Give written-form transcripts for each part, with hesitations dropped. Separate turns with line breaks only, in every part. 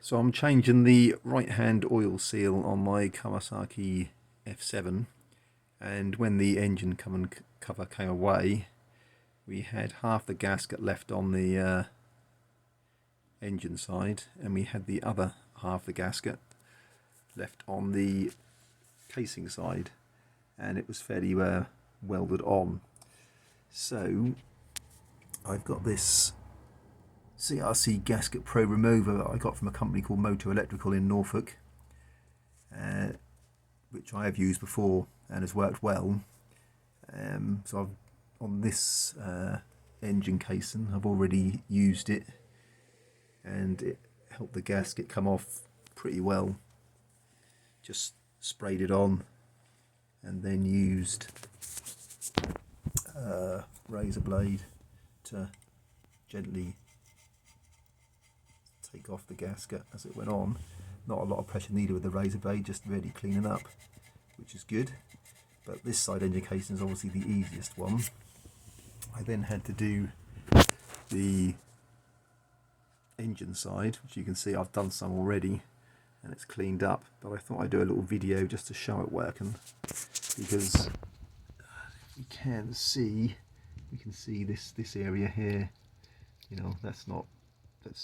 So I'm changing the right hand oil seal on my Kawasaki F7, and when the engine cover came away, we had half the gasket left on the engine side, and we had the other half the gasket left on the casing side, and it was fairly welded on. So I've got this CRC Gasket Pro remover that I got from a company called Motor Electrical in Norfolk, which I have used before and has worked well. So on this engine casing, I've already used it, and it helped the gasket come off pretty well. Just sprayed it on and then used a razor blade to gently take off the gasket as it went on. Not a lot of pressure needed with the razor blade, just really cleaning up, which is good. But this side engine casing is obviously the easiest one. I then had to do the engine side, which you can see I've done some already and it's cleaned up, but I thought I'd do a little video just to show it working, because we can see this area here, you know, that's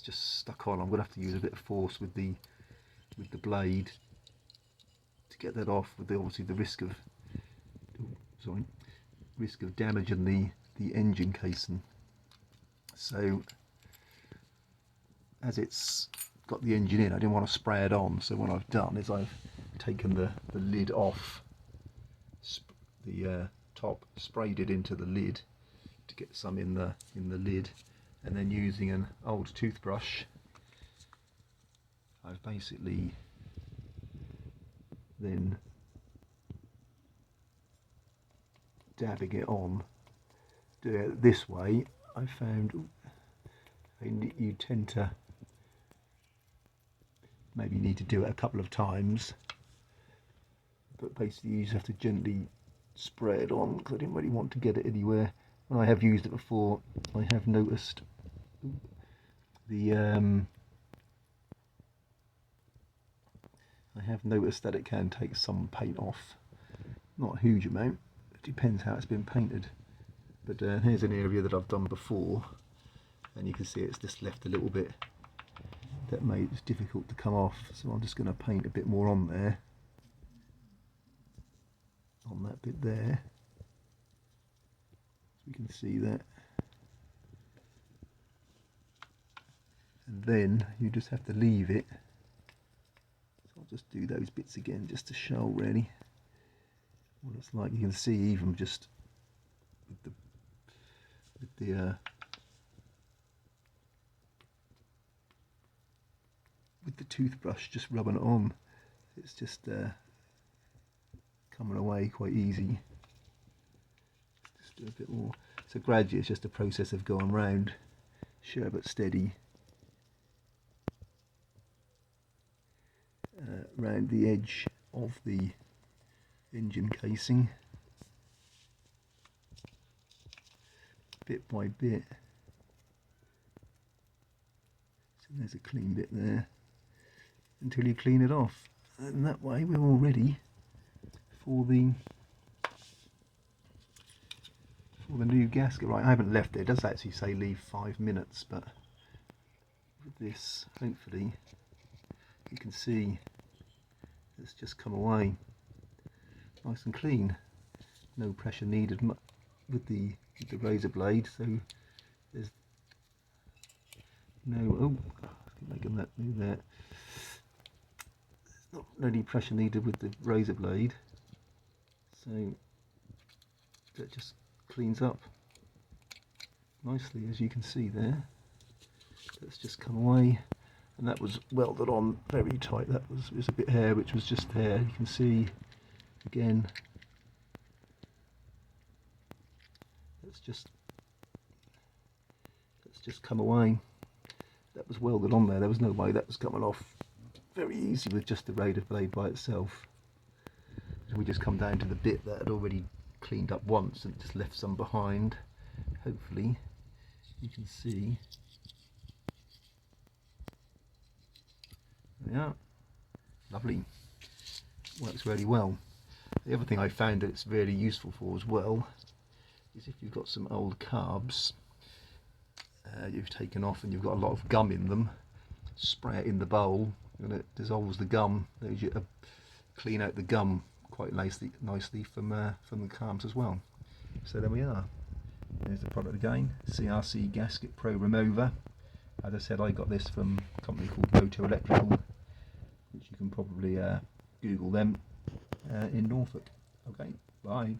just stuck on. I'm gonna have to use a bit of force with the blade to get that off, with obviously the risk of damaging the engine casing. So as it's got the engine in, I didn't want to spray it on, so what I've done is I've taken the lid off the top, sprayed it into the lid to get some in the lid, and then using an old toothbrush, I've basically then dabbing it on. Do it this way. I found you tend to maybe need to do it a couple of times, but basically you just have to gently spray it on, because I didn't really want to get it anywhere. When I have used it before, I have noticed that it can take some paint off. Not a huge amount, it depends how it's been painted. But here's an area that I've done before, and you can see it's just left a little bit that made it difficult to come off. So I'm just going to paint a bit more on there, on that bit there, so you can see that. And then you just have to leave it. So I'll just do those bits again just to show really what it's like. You can see even just with the toothbrush just rubbing it on, it's just coming away quite easy. Just do a bit more. So gradually it's just a process of going round, sure but steady, round the edge of the engine casing, bit by bit. So there's a clean bit there, until you clean it off, and that way we're all ready for the new gasket. Right, I haven't left it. It does actually say leave 5 minutes, but with this, hopefully you can see it's just come away nice and clean. No pressure needed with the razor blade, so there's no making that move there. There's not any pressure needed with the razor blade, so that just cleans up nicely, as you can see there. That's just come away, and that was welded on very tight. That was a bit hair, which was just hair. You can see again, that's just come away. That was welded on there. There was no way that was coming off very easy with just the razor blade by itself. And we just come down to the bit that had already cleaned up once and just left some behind. Hopefully you can see Yeah, lovely. Works really well. The other thing I found that it's really useful for as well is if you've got some old carbs you've taken off and you've got a lot of gum in them, spray it in the bowl and it dissolves the gum. Allows you to clean out the gum quite nicely from the carbs as well. So there we are. There's the product again, CRC Gasket Pro Remover. As I said, I got this from a company called Moto Electrical, which you can probably Google them in Norfolk. Okay, bye.